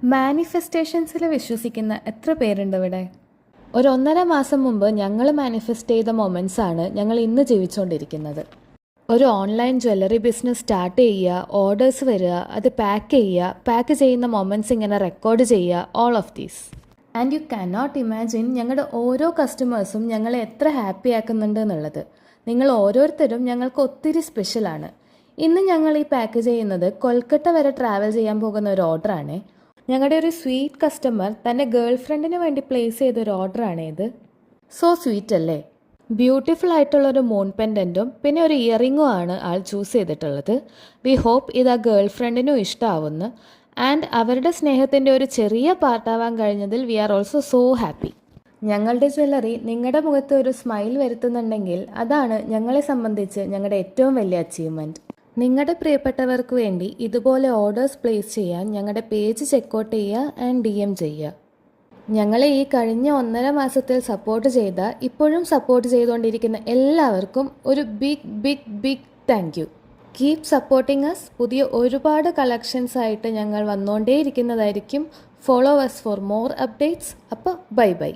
മാനിഫെസ്റ്റേഷൻസിൽ വിശ്വസിക്കുന്ന എത്ര പേരുണ്ട് ഇവിടെ? ഒരു 1.5 മാസം മുമ്പ് ഞങ്ങൾ മാനിഫെസ്റ്റ് ചെയ്ത മൊമെൻറ്റ്സ് ആണ് ഞങ്ങൾ ഇന്ന് ജീവിച്ചുകൊണ്ടിരിക്കുന്നത്. ഒരു ഓൺലൈൻ ജ്വല്ലറി ബിസിനസ് സ്റ്റാർട്ട് ചെയ്യുക, ഓർഡേഴ്സ് വരിക, അത് പാക്ക് ചെയ്യുന്ന മൊമെൻറ്റ്സ് ഇങ്ങനെ റെക്കോർഡ് ചെയ്യുക, all of these. And you can not imagine ഞങ്ങളുടെ ഓരോ കസ്റ്റമേഴ്സും ഞങ്ങളെ എത്ര ഹാപ്പി ആക്കുന്നുണ്ട് എന്നുള്ളത്. നിങ്ങൾ ഓരോരുത്തരും ഞങ്ങൾക്ക് ഒത്തിരി സ്പെഷ്യലാണ്. ഇന്ന് ഞങ്ങൾ ഈ പാക്ക് ചെയ്യുന്നത് കൊൽക്കത്ത വരെ ട്രാവൽ ചെയ്യാൻ പോകുന്ന ഒരു ഓർഡറാണ്. ഞങ്ങളുടെ ഒരു സ്വീറ്റ് കസ്റ്റമർ തൻ്റെ ഗേൾ ഫ്രണ്ടിന് വേണ്ടി പ്ലേസ് ചെയ്തൊരു ഓർഡറാണ് ഇത്. സോ സ്വീറ്റ് അല്ലേ? ബ്യൂട്ടിഫുൾ ആയിട്ടുള്ളൊരു മൂൺ പെൻഡൻറ്റും പിന്നെ ഒരു ഇയറിങ്ങും ആണ് ആൾ ചൂസ് ചെയ്തിട്ടുള്ളത്. വി ഹോപ്പ് ഇത് ആ ഗേൾ ഫ്രണ്ടിനും ഇഷ്ടമാവുന്നു. ആൻഡ് അവരുടെ സ്നേഹത്തിൻ്റെ ഒരു ചെറിയ പാർട്ടാവാൻ കഴിഞ്ഞതിൽ we are also so happy. ഞങ്ങളുടെ ജ്വല്ലറി നിങ്ങളുടെ മുഖത്ത് ഒരു സ്മൈൽ വരുത്തുന്നുണ്ടെങ്കിൽ അതാണ് ഞങ്ങളെ സംബന്ധിച്ച് ഞങ്ങളുടെ ഏറ്റവും വലിയ അച്ചീവ്മെൻറ്റ്. നിങ്ങളുടെ പ്രിയപ്പെട്ടവർക്ക് വേണ്ടി ഇതുപോലെ ഓർഡേഴ്സ് പ്ലേസ് ചെയ്യാൻ ഞങ്ങളുടെ പേജ് ചെക്കൗട്ട് ചെയ്യുക ആൻഡ് DM ചെയ്യുക. ഞങ്ങളെ ഈ കഴിഞ്ഞ 1.5 മാസത്തിൽ സപ്പോർട്ട് ചെയ്ത, ഇപ്പോഴും സപ്പോർട്ട് ചെയ്തുകൊണ്ടിരിക്കുന്ന എല്ലാവർക്കും ഒരു big thank you. Keep supporting us. പുതിയ ഒരുപാട് കളക്ഷൻസ് ആയിട്ട് ഞങ്ങൾ വന്നുകൊണ്ടേയിരിക്കുന്നതായിരിക്കും. Follow us for more updates. അപ്പോൾ ബൈ.